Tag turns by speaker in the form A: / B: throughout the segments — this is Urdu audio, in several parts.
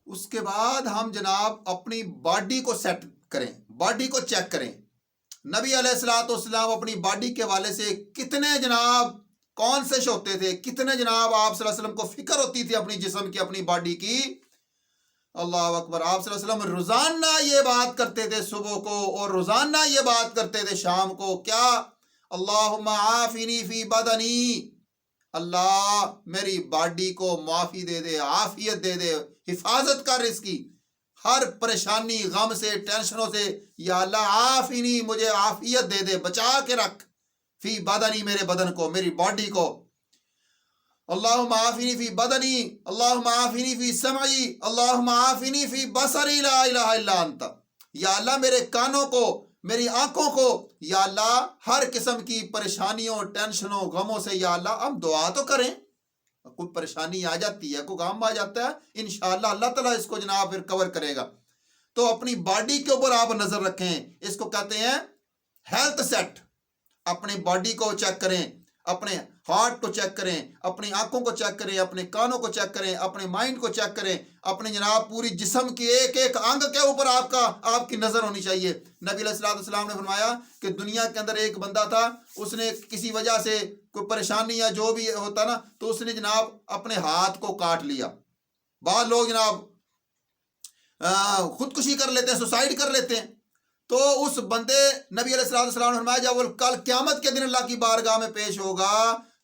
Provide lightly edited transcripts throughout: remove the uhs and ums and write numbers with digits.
A: اس کے بعد ہم جناب اپنی باڈی کو سیٹ کریں، باڈی کو چیک کریں۔ نبی علیہ الصلوۃ والسلام اپنی باڈی کے حوالے سے کتنے جناب کانشیس ہوتے تھے، کتنے جناب آپ صلی اللہ علیہ وسلم کو فکر ہوتی تھی اپنی جسم کی، اپنی باڈی کی۔ اللہ اکبر۔ آپ صلی اللہ علیہ وسلم روزانہ یہ بات کرتے تھے صبح کو، اور روزانہ یہ بات کرتے تھے شام کو، کیا؟ اللہم عافنی فی بدنی، اللہ میری باڈی کو معافی دے دے، عافیت دے دے، حفاظت کر اس کی، ہر پریشانی، غم سے، ٹینشنوں سے، یا اللہ عافنی، مجھے عافیت دے دے، بچا کے رکھ، فی بدنی، میرے بدن کو، میری باڈی کو۔ اللہم عافنی فی بدنی، اللہم عافنی فی سمعی، اللہم عافنی فی بصری، لا الہ الا انت، یا اللہ میرے کانوں کو، میری آنکھوں کو، یا اللہ ہر قسم کی پریشانیوں، ٹینشنوں، غموں سے، یا اللہ ہم دعا تو کریں، کوئی پریشانی آ جاتی ہے، کوئی غم آ جاتا ہے، انشاءاللہ اللہ تعالیٰ اس کو جناب پھر کور کرے گا۔ تو اپنی باڈی کے اوپر آپ نظر رکھیں، اس کو کہتے ہیں ہیلتھ سیٹ۔ اپنی باڈی کو چیک کریں، اپنے ہارٹ کو چیک کریں، اپنی آنکھوں کو چیک کریں، اپنے کانوں کو چیک کریں، اپنے مائنڈ کو چیک کریں، اپنے جناب پوری جسم کی ایک ایک انگ کے اوپر آپ کی نظر ہونی چاہیے۔ نبی علیہ الصلوۃ والسلام نے فرمایا کہ دنیا کے اندر ایک بندہ تھا، اس نے کسی وجہ سے کوئی پریشانی یا جو بھی ہوتا نا، تو اس نے جناب اپنے ہاتھ کو کاٹ لیا۔ بعض لوگ جناب خودکشی کر لیتے ہیں، سوسائڈ کر لیتے ہیں۔ تو اس بندے، نبی علیہ السلام نے فرمایا جب وہ کل قیامت کے دن اللہ کی بارگاہ میں پیش ہوگا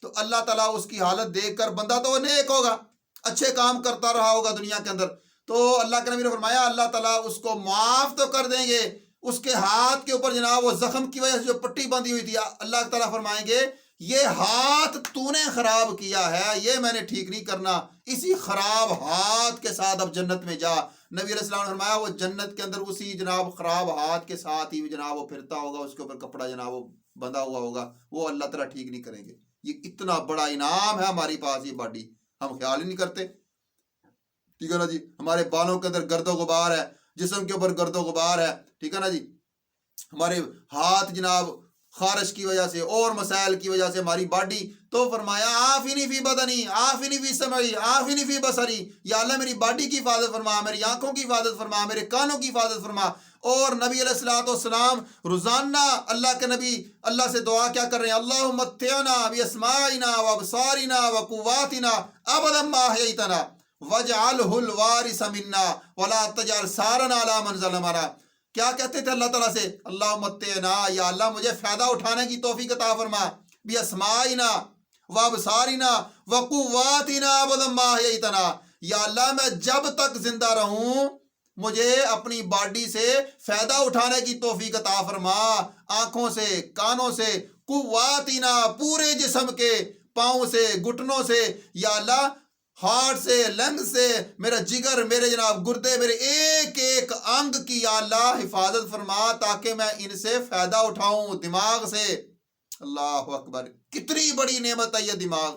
A: تو اللہ تعالیٰ اس کی حالت دیکھ کر، بندہ تو وہ نیک ہوگا، اچھے کام کرتا رہا ہوگا دنیا کے اندر، تو اللہ کے نبی نے فرمایا اللہ تعالیٰ اس کو معاف تو کر دیں گے، اس کے ہاتھ کے اوپر جناب وہ زخم کی وجہ سے جو پٹی بندھی ہوئی تھی، اللہ تعالیٰ فرمائیں گے یہ ہاتھ تو نے خراب کیا ہے، یہ میں نے ٹھیک نہیں کرنا، اسی خراب ہاتھ کے ساتھ اب جنت میں جا۔ نبی علیہ السلام نے فرمایا وہ جنت کے اندر اسی جناب خراب ہاتھ کے ساتھ ہی جناب وہ پھرتا ہوگا، اس کے اوپر کپڑا جناب وہ بندھا ہوا ہوگا، وہ اللہ تعالیٰ ٹھیک نہیں کریں گے۔ یہ اتنا بڑا انعام ہے ہماری پاس، یہ باڈی ہم خیال ہی نہیں کرتے، ٹھیک ہے نا جی۔ ہمارے بالوں کے اندر گرد و غبار ہے، جسم کے اوپر گرد و غبار ہے، ٹھیک ہے نا جی۔ ہمارے ہاتھ جناب خارش کی وجہ سے اور مسائل کی وجہ سے ہماری باڈی، تو فرمایا عافنی فی بدنی، عافنی فی سمعی، عافنی فی بصری، یا اللہ میری باڈی کی حفاظت فرما، میری آنکھوں کی حفاظت فرما، میرے کانوں کی حفاظت فرما۔ اور نبی علیہ الصلوۃ والسلام روزانہ اللہ کے نبی اللہ سے دعا کیا کر رہے ہیں، اللہم متعنا باسماعنا وابصارنا وقواتنا ابدا ما احییتنا واجعلہ الوارث منا ولا تجعل ثارنا علی من ظلمنا۔ کیا کہتے تھے اللہ تعالیٰ سے؟ اللہ متعنا، یا اللہ مجھے فائدہ اٹھانے کی توفیق عطا فرما، باسماعنا وابصارنا وقواتنا ابدا ما احییتنا، یا اللہ میں جب تک زندہ رہوں مجھے اپنی باڈی سے فائدہ اٹھانے کی توفیق عطا فرما، آنکھوں سے، کانوں سے، قواتنا پورے جسم کے، پاؤں سے، گھٹنوں سے، یا اللہ ہارٹ سے، لنگ سے، میرا جگر، میرے جناب گردے، میرے ایک ایک انگ کی یا اللہ حفاظت فرما تاکہ میں ان سے فائدہ اٹھاؤں، دماغ سے۔ اللہ اکبر، کتنی بڑی نعمت ہے یہ دماغ،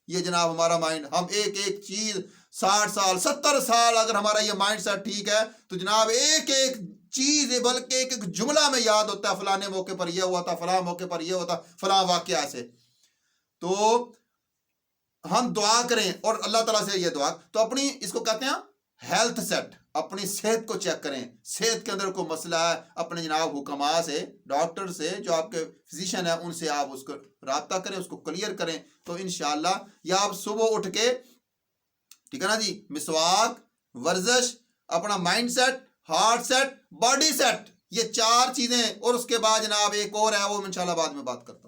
A: یہ جناب ہمارا مائنڈ۔ ہم ایک ایک چیز 60 سال 70 سال اگر ہمارا یہ مائنڈ سیٹ ٹھیک ہے تو جناب ایک ایک چیز، بلکہ ایک ایک جملہ میں یاد ہوتا ہے، فلاں موقع پر یہ ہوا تھا، فلاں موقع پر یہ ہوتا، فلاں واقعہ سے۔ تو ہم دعا کریں اور اللہ تعالیٰ سے یہ دعا، تو اپنی اس کو کہتے ہیں ہیلتھ سیٹ، اپنی صحت کو چیک کریں، صحت کے اندر کوئی مسئلہ ہے اپنے جناب حکماء سے، ڈاکٹر سے، جو آپ کے فزیشین ہیں ان سے آپ اس کو رابطہ کریں، اس کو کلیئر کریں، تو انشاءاللہ یا آپ صبح اٹھ کے، ٹھیک ہے نا جی، مسواک، ورزش، اپنا mind set, heart set, body set, یہ 4 چیزیں، اور اس کے بعد جناب ایک اور ہے وہ انشاءاللہ بعد میں بات کرتا ہوں۔